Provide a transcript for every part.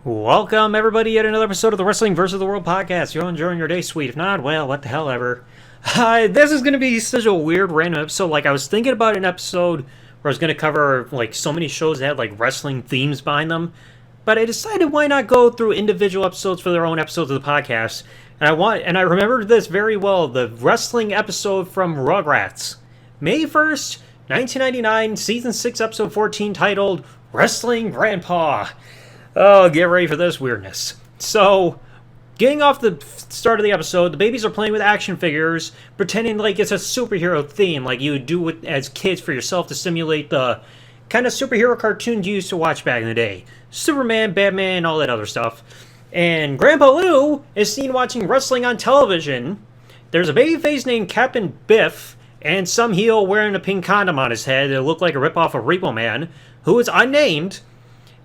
Welcome, everybody, yet another episode of the Wrestling vs. the World podcast. You're enjoying your day, sweet. If not, well, what the hell ever. This is going to be such a weird, random episode. Like, I was thinking about an episode where I was going to cover, like, so many shows that had, like, wrestling themes behind them. But I decided why not go through individual episodes for their own episodes of the podcast. And I remember this very well, the wrestling episode from Rugrats. May 1st, 1999, Season 6, Episode 14, titled Wrestling Grandpa. Oh, get ready for this weirdness. So, getting off the start of the episode, the babies are playing with action figures, pretending like it's a superhero theme, like you would do it as kids for yourself to simulate the kind of superhero cartoons you used to watch back in the day. Superman, Batman, all that other stuff. And Grandpa Lou is seen watching wrestling on television. There's a babyface named Captain Biff, and some heel wearing a pink condom on his head that looked like a ripoff of Repo Man, who is unnamed.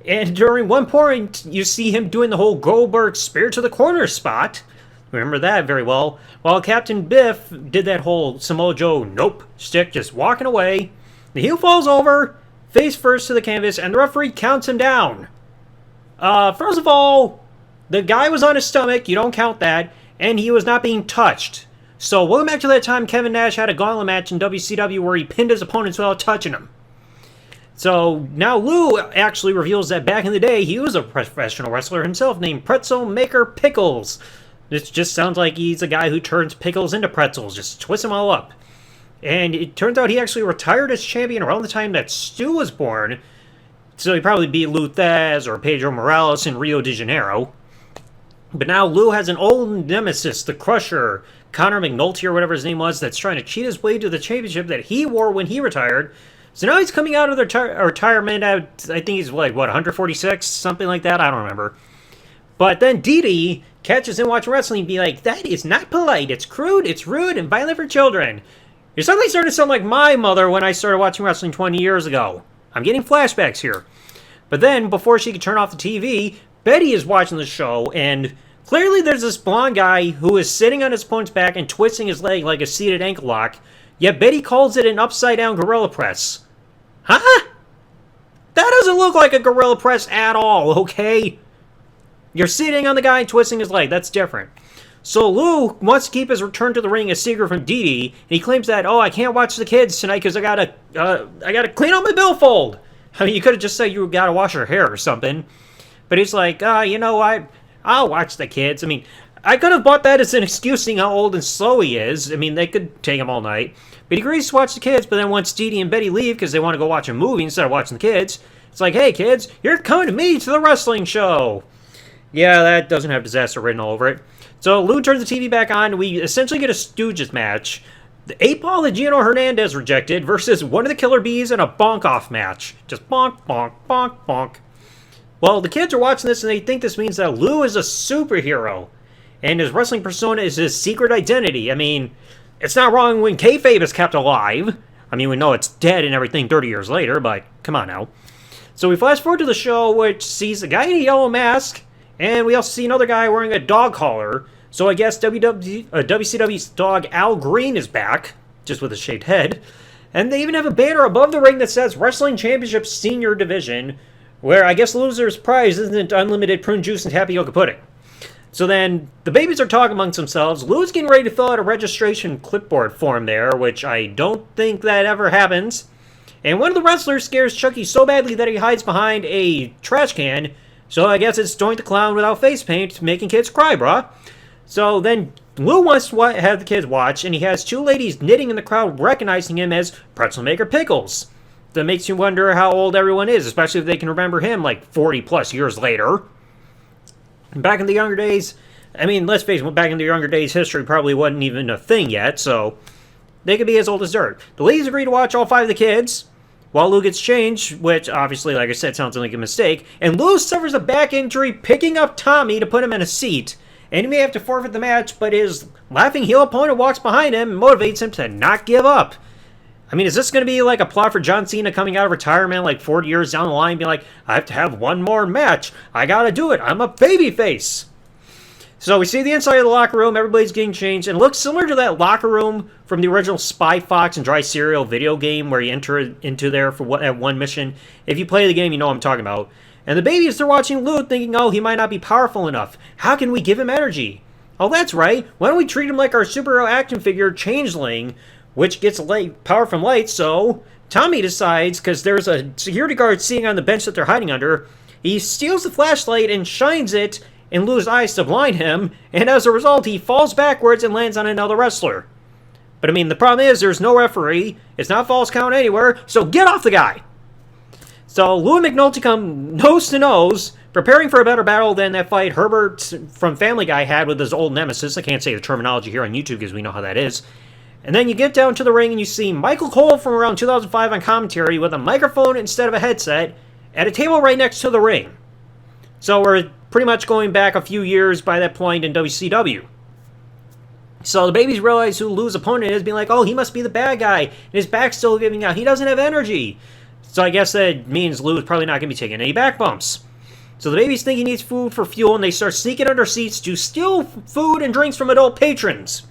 And during one point, you see him doing the whole Goldberg Spear to the Corner spot. Remember that very well. While Captain Biff did that whole Samoa Joe nope stick, just walking away. The heel falls over, face first to the canvas, and the referee counts him down. First of all, the guy was on his stomach, you don't count that, and he was not being touched. So welcome back to that time Kevin Nash had a gauntlet match in WCW where he pinned his opponents without touching him. So now Lou actually reveals that back in the day, he was a professional wrestler himself named Pretzel Maker Pickles. This just sounds like he's a guy who turns pickles into pretzels, just twists them all up. And it turns out he actually retired as champion around the time that Stu was born. So he probably beat Lou Thesz or Pedro Morales in Rio de Janeiro. But now Lou has an old nemesis, the Crusher, Connor McNulty or whatever his name was, that's trying to cheat his way to the championship that he wore when he retired. So now he's coming out of the retirement at, I think he's like, 146? Something like that? I don't remember. But then Dee Dee catches him watching wrestling and be like, that is not polite. It's crude, it's rude, and violent for children. You're suddenly starting to sound like my mother when I started watching wrestling 20 years ago. I'm getting flashbacks here. But then, before she could turn off the TV, Betty is watching the show, and clearly there's this blonde guy who is sitting on his opponent's back and twisting his leg like a seated ankle lock, yet Betty calls it an upside-down gorilla press. Huh? That doesn't look like a gorilla press at all, okay? You're sitting on the guy and twisting his leg. That's different. So Lou wants to keep his return to the ring a secret from Dee Dee, and he claims that, I can't watch the kids tonight because I gotta clean up my billfold. I mean, you could have just said you gotta wash your hair or something. But he's like, I'll watch the kids. I mean, I could have bought that as an excuse seeing how old and slow he is. I mean, they could take him all night. But he agrees to watch the kids, but then once Dee Dee and Betty leave because they want to go watch a movie instead of watching the kids, it's like, hey kids, you're coming to me to the wrestling show. Yeah, that doesn't have disaster written all over it. So Lou turns the TV back on, and we essentially get a Stooges match. The 8-ball that Gino Hernandez rejected versus one of the Killer Bees in a bonk-off match. Just bonk, bonk, bonk, bonk. Well, the kids are watching this and they think this means that Lou is a superhero. And his wrestling persona is his secret identity. I mean, it's not wrong when kayfabe is kept alive. I mean, we know it's dead and everything 30 years later, but come on now. So we flash forward to the show, which sees a guy in a yellow mask, and we also see another guy wearing a dog collar. So I guess WCW's dog Al Green is back, just with a shaved head. And they even have a banner above the ring that says Wrestling Championship Senior Division, where I guess the loser's prize isn't unlimited prune juice and tapioca pudding. So then, the babies are talking amongst themselves. Lou's getting ready to fill out a registration clipboard form there, which I don't think that ever happens. And one of the wrestlers scares Chucky so badly that he hides behind a trash can. So I guess it's Doink the Clown without face paint, making kids cry, brah. So then, Lou wants to have the kids watch, and he has two ladies knitting in the crowd recognizing him as Pretzel Maker Pickles. That makes you wonder how old everyone is, especially if they can remember him like 40 plus years later. Back in the younger days, I mean, let's face it, back in the younger days, history probably wasn't even a thing yet, so they could be as old as dirt. The ladies agree to watch all 5 of the kids, while Lou gets changed, which obviously, like I said, sounds like a mistake, and Lou suffers a back injury picking up Tommy to put him in a seat, and he may have to forfeit the match, but his laughing heel opponent walks behind him and motivates him to not give up. I mean, is this going to be like a plot for John Cena coming out of retirement like 40 years down the line, being like, I have to have one more match. I got to do it. I'm a babyface. So we see the inside of the locker room. Everybody's getting changed. And it looks similar to that locker room from the original Spy Fox and Dry Cereal video game where you enter into there for that one mission. If you play the game, you know what I'm talking about. And the babies, they're watching Lou thinking, oh, he might not be powerful enough. How can we give him energy? Oh, that's right. Why don't we treat him like our superhero action figure, Changeling, which gets power from light. So Tommy decides, because there's a security guard sitting on the bench that they're hiding under, he steals the flashlight and shines it in Lou's eyes to blind him, and as a result, he falls backwards and lands on another wrestler. But I mean, the problem is there's no referee, it's not false count anywhere, so get off the guy! So Lou and McNulty come nose to nose, preparing for a better battle than that fight Herbert from Family Guy had with his old nemesis. I can't say the terminology here on YouTube because we know how that is. And then you get down to the ring and you see Michael Cole from around 2005 on commentary with a microphone instead of a headset at a table right next to the ring. So we're pretty much going back a few years by that point in WCW. So the babies realize who Lou's opponent is, being like, oh, he must be the bad guy, and his back's still giving out. He doesn't have energy. So I guess that means Lou is probably not going to be taking any back bumps. So the babies think he needs food for fuel, and they start sneaking under seats to steal food and drinks from adult patrons.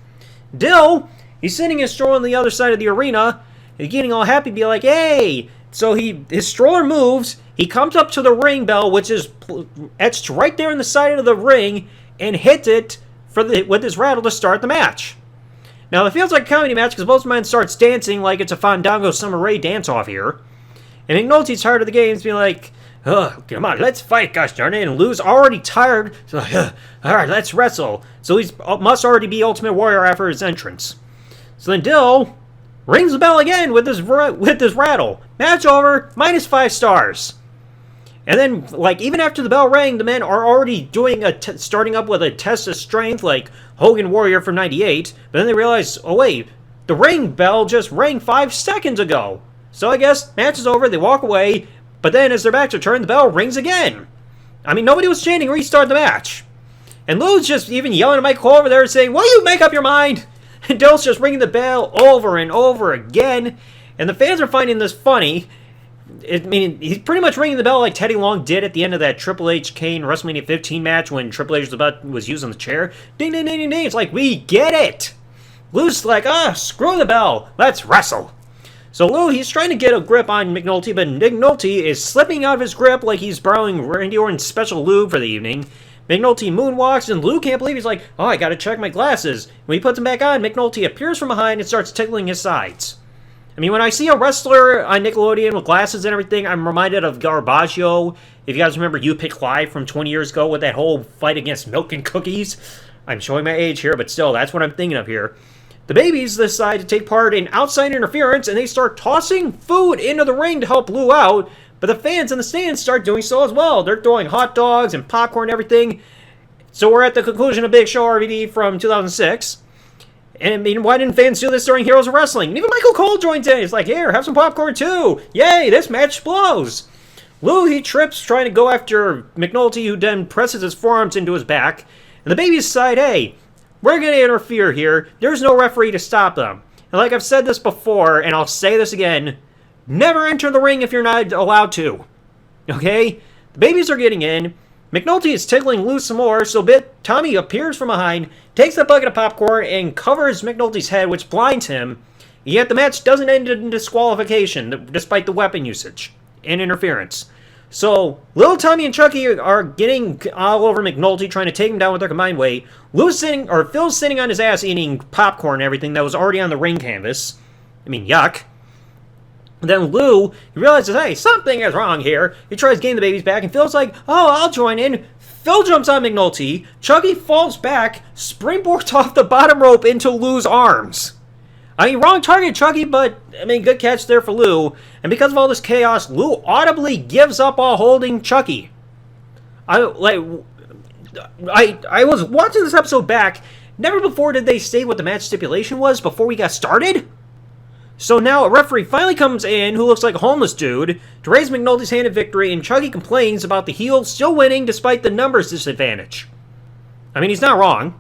Dill, he's sitting in a stroller on the other side of the arena, and getting all happy, be like, hey! So his stroller moves, he comes up to the ring bell, which is etched right there in the side of the ring, and hits it with his rattle to start the match. Now, it feels like a comedy match because both men starts dancing like it's a Fandango Summer Rae dance-off here. And McNulty's tired of the games, being like, oh, come on, let's fight, gosh darn it. And Lou's already tired, so like, all right, let's wrestle. So he must already be Ultimate Warrior after his entrance. So then Dill rings the bell again with his rattle. Match over, -5 stars. And then, like, even after the bell rang, the men are already doing starting up with a test of strength, like Hogan Warrior from '98. But then they realize, oh wait, the ring bell just rang 5 seconds ago. So I guess match is over. They walk away. But then, as their backs are turned, the bell rings again. I mean, nobody was chanting restart the match. And Lou's just even yelling at Mike Cole over there, saying, "Will you make up your mind?" And Dill's just ringing the bell over and over again. And the fans are finding this funny. I mean, he's pretty much ringing the bell like Teddy Long did at the end of that Triple H Kane WrestleMania 15 match when Triple H was using the chair. Ding, ding, ding, ding, ding. It's like, we get it. Lou's like, screw the bell. Let's wrestle. So Lou, he's trying to get a grip on McNulty, but McNulty is slipping out of his grip like he's borrowing Randy Orton's special lube for the evening. McNulty moonwalks, and Lou can't believe he's like, oh, I gotta check my glasses. When he puts them back on, McNulty appears from behind and starts tickling his sides. I mean, when I see a wrestler on Nickelodeon with glasses and everything, I'm reminded of Garbaggio. If you guys remember You Pick Live from 20 years ago with that whole fight against milk and cookies. I'm showing my age here, but still, that's what I'm thinking of here. The babies decide to take part in outside interference, and they start tossing food into the ring to help Lou out, but the fans in the stands start doing so as well. They're throwing hot dogs and popcorn and everything. So we're at the conclusion of Big Show RVD from 2006. And I mean, why didn't fans do this during Heroes of Wrestling? And even Michael Cole joins in. He's like, here, have some popcorn too. Yay, this match blows. Lou, he trips trying to go after McNulty, who then presses his forearms into his back. And the babies decide, hey, we're going to interfere here. There's no referee to stop them. And like I've said this before, and I'll say this again, never enter the ring if you're not allowed to. Okay? The babies are getting in. McNulty is tickling Lou some more, so Tommy appears from behind, takes the bucket of popcorn, and covers McNulty's head, which blinds him. Yet the match doesn't end in disqualification, despite the weapon usage and interference. So, Little Tommy and Chucky are getting all over McNulty, trying to take him down with their combined weight. Phil's sitting on his ass eating popcorn and everything that was already on the ring canvas. I mean, yuck. Then Lou, he realizes, hey, something is wrong here. He tries getting the babies back, and Phil's like, oh, I'll join in. Phil jumps on McNulty. Chucky falls back, springboards off the bottom rope into Lou's arms. I mean, wrong target, Chucky, but, I mean, good catch there for Lou. And because of all this chaos, Lou audibly gives up all holding Chucky. I was watching this episode back. Never before did they say what the match stipulation was before we got started. So now a referee finally comes in who looks like a homeless dude to raise McNulty's hand in victory, and Chucky complains about the heel still winning despite the numbers disadvantage. I mean, he's not wrong.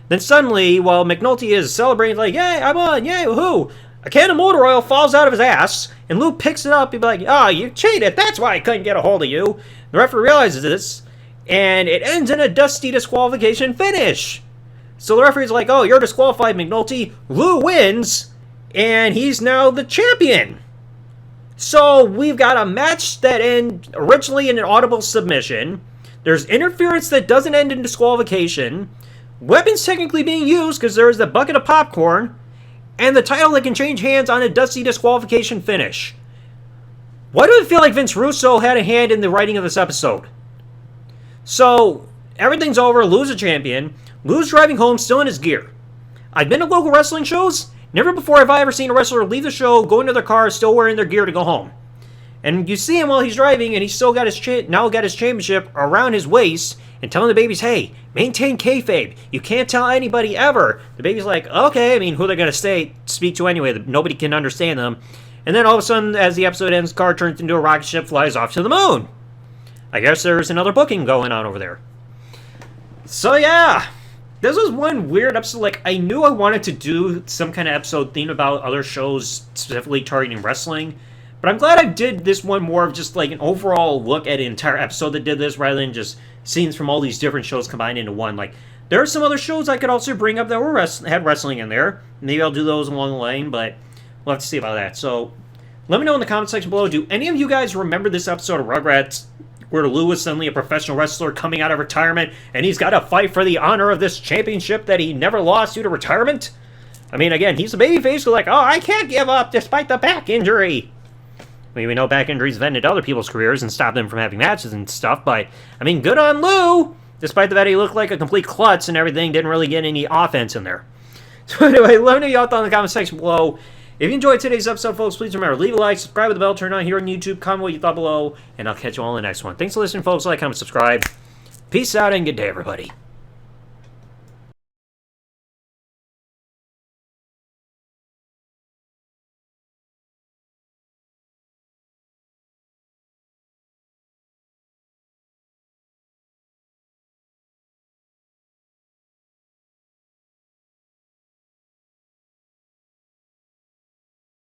Then suddenly, while McNulty is celebrating, like, yay, I won, yay, woohoo, a can of motor oil falls out of his ass, and Lou picks it up. He'd be like, you cheated, that's why I couldn't get a hold of you. The referee realizes this, and it ends in a dusty disqualification finish. So the referee's like, oh, you're disqualified, McNulty. Lou wins, and he's now the champion. So we've got a match that ended originally in an audible submission. There's interference that doesn't end in disqualification. Weapons technically being used because there is a bucket of popcorn. And the title that can change hands on a dusty disqualification finish. Why do I feel like Vince Russo had a hand in the writing of this episode? So, everything's over. Lou's a champion. Lou's driving home still in his gear. I've been to local wrestling shows. Never before have I ever seen a wrestler leave the show, go into their car, still wearing their gear to go home. And you see him while he's driving, and he's still got his championship around his waist, and telling the babies, hey, maintain kayfabe. You can't tell anybody ever. The baby's like, okay, I mean, who are they going to speak to anyway? Nobody can understand them. And then all of a sudden, as the episode ends, the car turns into a rocket ship, flies off to the moon. I guess there's another booking going on over there. So yeah, this was one weird episode. Like, I knew I wanted to do some kind of episode themed about other shows, specifically targeting wrestling. But I'm glad I did this one more of just like an overall look at an entire episode that did this, rather than just scenes from all these different shows combined into one. Like, there are some other shows I could also bring up that had wrestling in there. Maybe I'll do those along the lane, but we'll have to see about that. So, let me know in the comment section below. Do any of you guys remember this episode of Rugrats where Lou is suddenly a professional wrestler coming out of retirement and he's got to fight for the honor of this championship that he never lost due to retirement? I mean, again, he's a babyface who's like, oh, I can't give up despite the back injury. I mean, we know back injuries have ended other people's careers and stopped them from having matches and stuff, but, I mean, good on Lou! Despite the fact he looked like a complete klutz and everything, didn't really get any offense in there. So anyway, let me know your thoughts in the comment section below. If you enjoyed today's episode, folks, please remember, leave a like, subscribe with the bell, turn on here on YouTube, comment what you thought below, and I'll catch you all in the next one. Thanks for listening, folks. Like, comment, subscribe. Peace out, and good day, everybody.